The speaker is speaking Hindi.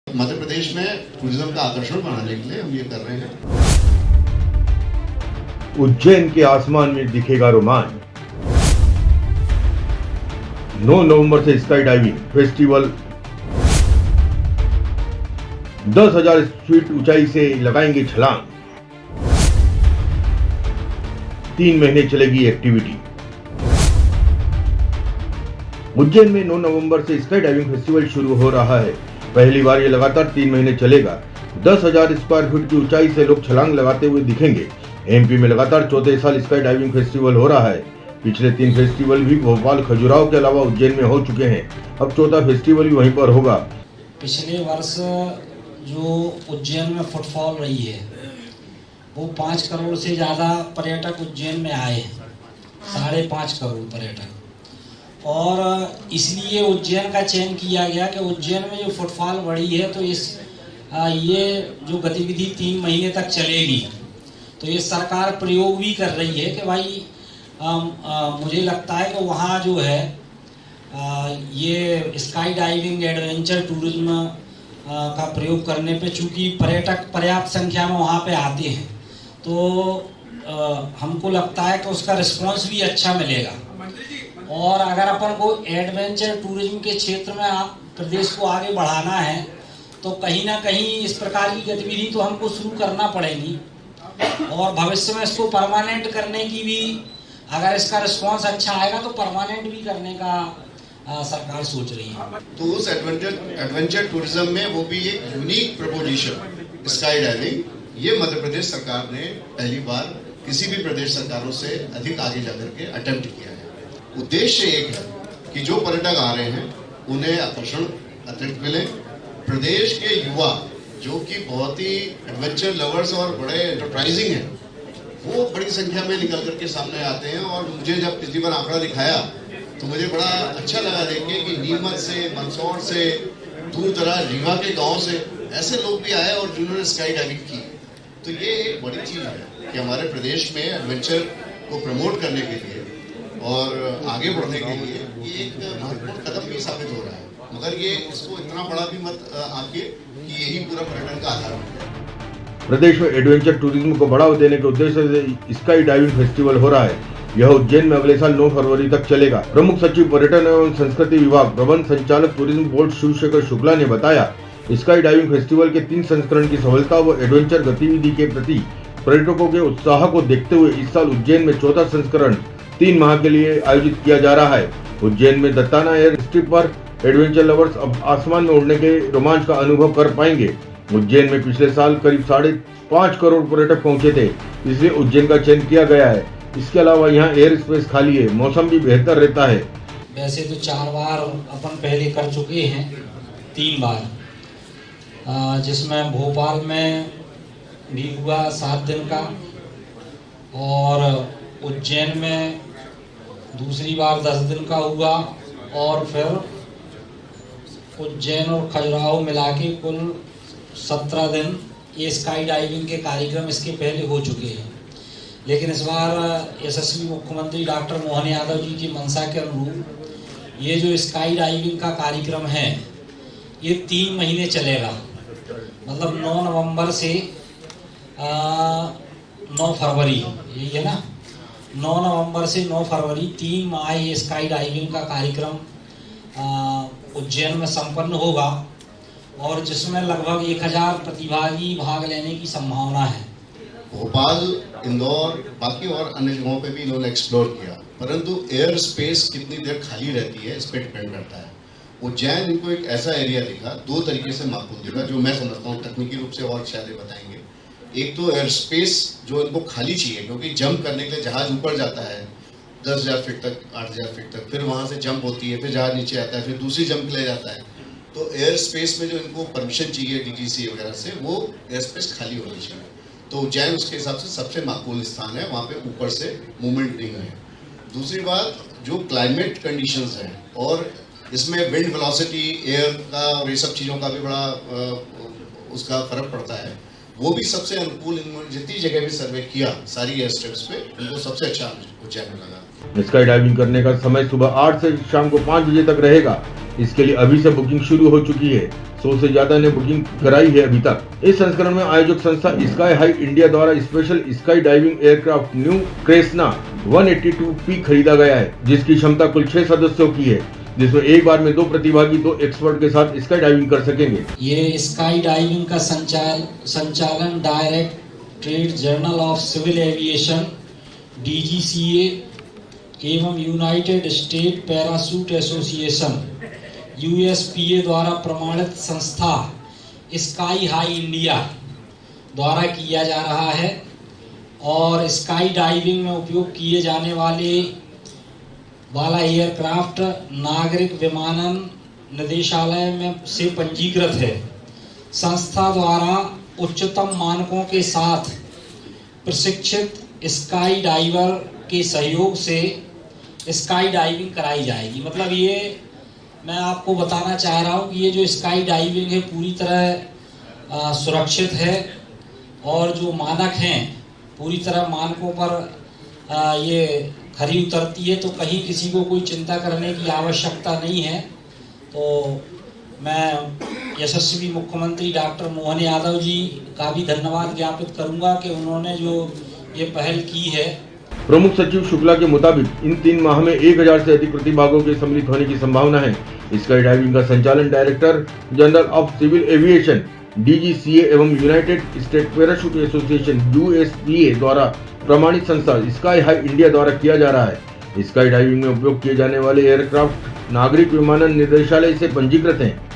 मध्य प्रदेश में टूरिज्म का आकर्षण बढ़ाने के लिए हम ये कर रहे हैं। उज्जैन के आसमान में दिखेगा रोमांच। 9 नवंबर से स्काई डाइविंग फेस्टिवल 10,000 फीट ऊंचाई से लगाएंगे छलांग। 3 महीने चलेगी एक्टिविटी। उज्जैन में 9 नवंबर से स्काई डाइविंग फेस्टिवल शुरू हो रहा है। पहली बार ये लगातार 3 महीने चलेगा। 10,000 स्क्वायर फीट की ऊंचाई से लोग छलांग लगाते हुए दिखेंगे। एमपी में लगातार चौथे साल स्काई डाइविंग फेस्टिवल हो रहा है। पिछले 3 फेस्टिवल भी भोपाल, खजुराहो के अलावा उज्जैन में हो चुके हैं। अब चौथा फेस्टिवल भी वहीं पर होगा। पिछले वर्ष जो उज्जैन में फुटफॉल रही है वो 5 करोड़ से ज़्यादा पर्यटक उज्जैन में आए हैं, 5.5 करोड़ पर्यटक। और इसलिए उज्जैन का चयन किया गया कि उज्जैन में जो फुटफॉल बढ़ी है तो ये जो गतिविधि 3 महीने तक चलेगी। तो ये सरकार प्रयोग भी कर रही है कि भाई मुझे लगता है कि वहाँ जो है ये स्काई डाइविंग एडवेंचर टूरिज्म का प्रयोग करने पे, चूँकि पर्यटक पर्याप्त संख्या में वहाँ पे आते हैं तो हमको लगता है कि उसका रिस्पॉन्स भी अच्छा मिलेगा। और अगर अपन को एडवेंचर टूरिज्म के क्षेत्र में प्रदेश को आगे बढ़ाना है तो कहीं ना कहीं इस प्रकार की गतिविधि तो हमको शुरू करना पड़ेगी। और भविष्य में इसको परमानेंट करने की भी, अगर इसका रिस्पॉन्स अच्छा आएगा तो परमानेंट भी करने का सरकार सोच रही है। तो उस एडवेंचर टूरिज्म में वो भी एक यूनिक प्रपोजिशन स्काई डाइविंग, ये मध्य प्रदेश सरकार ने पहली बार किसी भी प्रदेश सरकारों से अधिक आगे जाकर के अटेम्प्ट किया है। उद्देश्य एक है कि जो पर्यटक आ रहे हैं उन्हें आकर्षण अतिरिक्त मिले। प्रदेश के युवा जो कि बहुत ही एडवेंचर लवर्स और बड़े एंटरप्राइजिंग हैं, वो बड़ी संख्या में निकल करके सामने आते हैं। और मुझे जब पिछली बार आंकड़ा दिखाया तो मुझे बड़ा अच्छा लगा देख के कि नीमच से, मंदसौर से, दूर दराज रीवा के गांव से ऐसे लोग भी आए और जिन्होंने स्काई डाइविंग की। तो ये एक बड़ी चीज है कि हमारे प्रदेश में एडवेंचर को प्रमोट करने के लिए और आगे बढ़ने के लिए ये एक महत्वपूर्ण कदम भी साबित हो रहा है। मगर ये इसको इतना बड़ा भी मत आंके कि यही पूरा पर्यटन का आधार बन जाए। प्रदेश में एडवेंचर टूरिज्म को बढ़ावा देने के उद्देश्य से स्काई डाइविंग फेस्टिवल हो रहा है। यह उज्जैन में अगले साल 9 फरवरी तक चलेगा। प्रमुख सचिव पर्यटन एवं संस्कृति विभाग प्रबंध संचालक टूरिज्म बोर्ड शिवशेखर शुक्ला ने बताया, स्काई डाइविंग फेस्टिवल के 3 संस्करण की सफलता व एडवेंचर गतिविधि के प्रति पर्यटकों के उत्साह को देखते हुए इस साल उज्जैन में चौथा संस्करण 3 माह के लिए आयोजित किया जा रहा है। उज्जैन में दत्ताना एयर स्ट्रिप पर एडवेंचर लवर्स अब आसमान में उड़ने के रोमांच का अनुभव कर पाएंगे। उज्जैन में पिछले साल करीब 5.5 करोड़ पर्यटक पहुंचे थे, इसलिए उज्जैन का चयन किया गया है। इसके अलावा यहाँ एयर स्पेस खाली है, मौसम भी बेहतर रहता है। वैसे तो 4 बार अपन पहले कर चुके हैं, 3 बार, जिसमें भोपाल में भी हुआ 7 दिन का और उज्जैन में दूसरी बार 10 दिन का हुआ और फिर उज्जैन और खजुराहो मिला के कुल 17 दिन ये स्काई डाइविंग के कार्यक्रम इसके पहले हो चुके हैं। लेकिन इस बार यशस्वी मुख्यमंत्री डॉक्टर मोहन यादव जी की मंशा के अनुरूप ये जो स्काई डाइविंग का कार्यक्रम है ये 3 महीने चलेगा। मतलब 9 नवंबर से 9 फरवरी, यही है ना, 9 नवंबर से 9 फरवरी 3 माह ये स्काई डाइविंग का कार्यक्रम उज्जैन में संपन्न होगा और जिसमें लगभग 1000 प्रतिभागी भाग लेने की संभावना है। भोपाल, इंदौर, बाकी और अन्य जगहों पे भी इन्होंने एक्सप्लोर किया, परंतु एयर स्पेस कितनी देर खाली रहती है इस पर डिपेंड करता है। उज्जैन इनको एक ऐसा एरिया दिखा, 2 तरीके से माकूल दिखा, जो मैं समझता हूँ तकनीकी रूप से और शायद बताएंगे। एक तो एयर स्पेस जो इनको खाली चाहिए, क्योंकि जंप करने के लिए जहाज ऊपर जाता है 10,000 फीट तक, 8,000 फीट तक, फिर वहाँ से जंप होती है, फिर जहाज नीचे आता है, फिर दूसरी जंप के लिए जाता है। तो एयर स्पेस में जो इनको परमिशन चाहिए डीजीसी वगैरह से, वो एयर स्पेस खाली होनी चाहिए। तो उज्जैन उसके हिसाब से सबसे माकूल स्थान है, वहाँ पे ऊपर से मूवमेंट नहीं है। दूसरी बात, जो क्लाइमेट कंडीशंस हैं और इसमें विंड वेलोसिटी, एयर का और ये सब चीज़ों का भी बड़ा उसका फर्क पड़ता है, वो भी सबसे अनुकूल। इन्होंने जितनी जगह भी सर्वे किया सारी एयर स्ट्रिप्स पे, उनको सबसे अच्छा उज्जैन में लगा। स्काई डाइविंग करने का समय सुबह 8 से शाम को 5 बजे तक रहेगा। इसके लिए अभी से बुकिंग शुरू हो चुकी है। 100 से ज्यादा ने बुकिंग कराई है अभी तक। इस संस्करण में आयोजक संस्था स्काई हाई इंडिया द्वारा special sky diving aircraft new Cessna 182P खरीदा गया है, जिसकी क्षमता कुल 6 सदस्यों की है, जिसमें एक बार में 2 प्रतिभागी 2 एक्सपर्ट के साथ स्काई डाइविंग कर सकेंगे। ये स्काई डाइविंग का संचालन Directorate General of Civil Aviation DGCA एवं United State Parachute Association USPA द्वारा प्रमाणित संस्था स्काई हाई इंडिया द्वारा किया जा रहा है और स्काई डाइविंग में उपयोग किए जाने वाला एयरक्राफ्ट नागरिक विमानन निदेशालय में से पंजीकृत है। संस्था द्वारा उच्चतम मानकों के साथ प्रशिक्षित स्काई डाइवर के सहयोग से स्काई डाइविंग कराई जाएगी। मतलब ये मैं आपको बताना चाह रहा हूँ कि ये जो स्काई डाइविंग है पूरी तरह सुरक्षित है और जो मानक हैं पूरी तरह मानकों पर ये खरी उतरती है, तो कहीं किसी को कोई चिंता करने की आवश्यकता नहीं है। तो मैं यशस्वी मुख्यमंत्री डॉक्टर मोहन यादव जी का भी धन्यवाद ज्ञापित करूंगा कि उन्होंने जो ये पहल की है। प्रमुख सचिव शुक्ला के मुताबिक इन 3 माह में 1000 से अधिक प्रतिभागों के सम्मिलित होने की संभावना है। स्काई डाइविंग का संचालन Director General of Civil Aviation DGCA एवं United State Parachute Association USPA द्वारा प्रमाणित संस्था स्काई हाई इंडिया द्वारा किया जा रहा है। स्काई डाइविंग में उपयोग किए जाने वाले एयरक्राफ्ट नागरिक विमानन निदेशालय से पंजीकृत हैं।